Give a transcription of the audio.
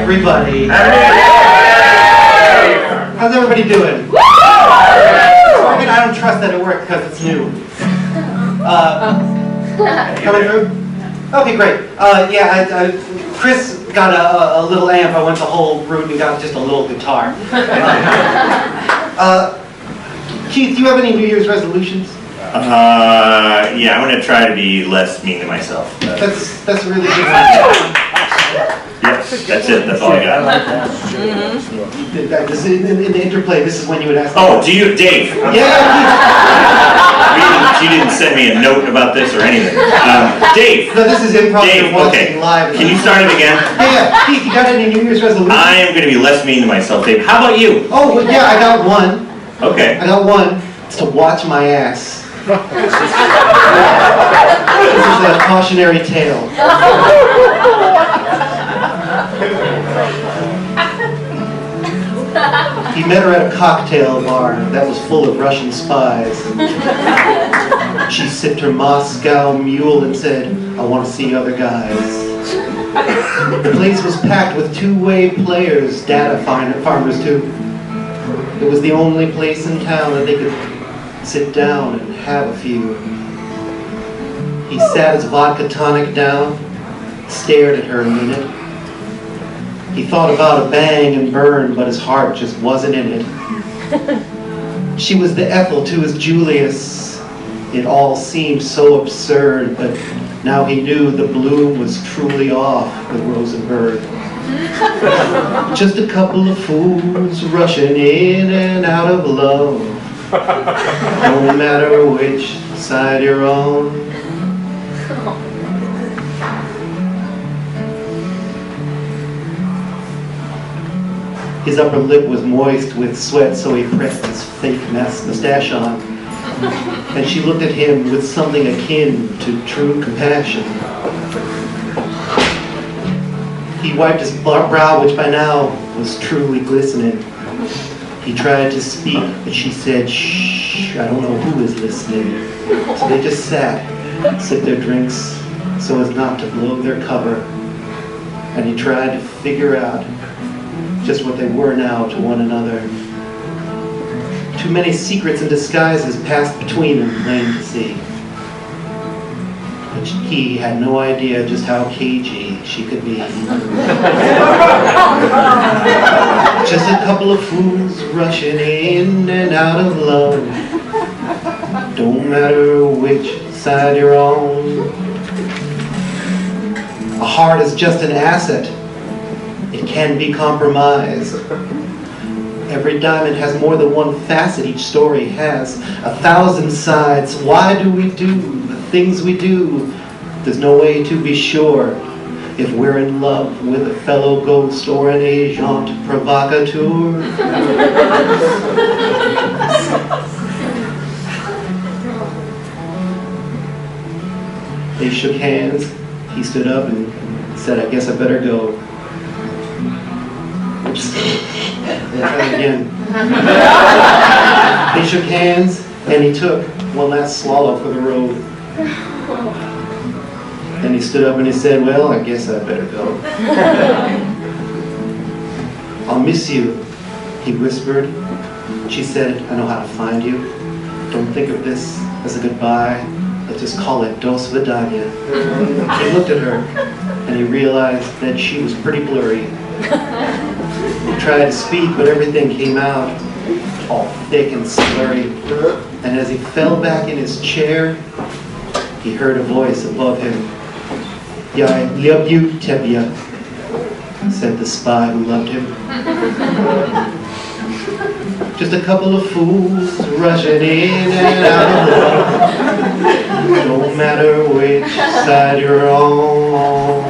everybody. How's everybody doing? I don't trust that it worked because it's new. Coming through? Okay, great. Chris got a little amp. I went the whole route and got just a little guitar. Keith, do you have any New Year's resolutions? Yeah, I'm going to try to be less mean to myself. That's a really good one. Yes, that's it. That's all I got. In the interplay, this is when you would ask. Oh, do you, Dave? Yeah. You didn't send me a note about this or anything. Dave. No, this is improv. Dave, okay. Live. Can you start it again? Yeah. Keith, you got any New Year's resolutions? I am going to be less mean to myself, Dave. How about you? Oh, well, yeah, I got one. Okay. I got one. It's to watch my ass. This is a cautionary tale. He met her at a cocktail bar that was full of Russian spies. She sipped her Moscow Mule and said, "I want to see other guys." The place was packed with two-way players, data farmers too. It was the only place in town that they could sit down and have a few. He sat his vodka tonic down, stared at her a minute. He thought about a bang and burn, but his heart just wasn't in it. She was the Ethel to his Julius. It all seemed so absurd, but now he knew the bloom was truly off with Rosenberg. Just a couple of fools rushing in and out of love. No matter which side you're on. His upper lip was moist with sweat, so he pressed his fake mustache on. And she looked at him with something akin to true compassion. He wiped his brow, which by now was truly glistening. He tried to speak, but she said, "Shh, I don't know who is listening." So they just sat, sipped their drinks so as not to blow their cover. And he tried to figure out just what they were now to one another. Too many secrets and disguises passed between them, plain to see. But he had no idea just how cagey she could be. Just a couple of fools rushing in and out of love. Don't matter which side you're on. A heart is just an asset. It can be compromised. Every diamond has more than one facet. Each story has 1,000 sides. Why do we do the things we do? There's no way to be sure if we're in love with a fellow ghost or an agent provocateur. They shook hands. He stood up and said, "I guess I better go." Oops. Again. They shook hands, and he took one last swallow for the road. Then he stood up and he said, "Well, I guess I better go." "I'll miss you," he whispered. She said, "I know how to find you. Don't think of this as a goodbye. Let's just call it Dos Vidania." He looked at her, and he realized that she was pretty blurry. He tried to speak, but everything came out all thick and slurry. And as he fell back in his chair, he heard a voice above him. "Ya love you, Tevya," said the spy who loved him. Just a couple of fools rushing in and out of love. No matter which side you're on.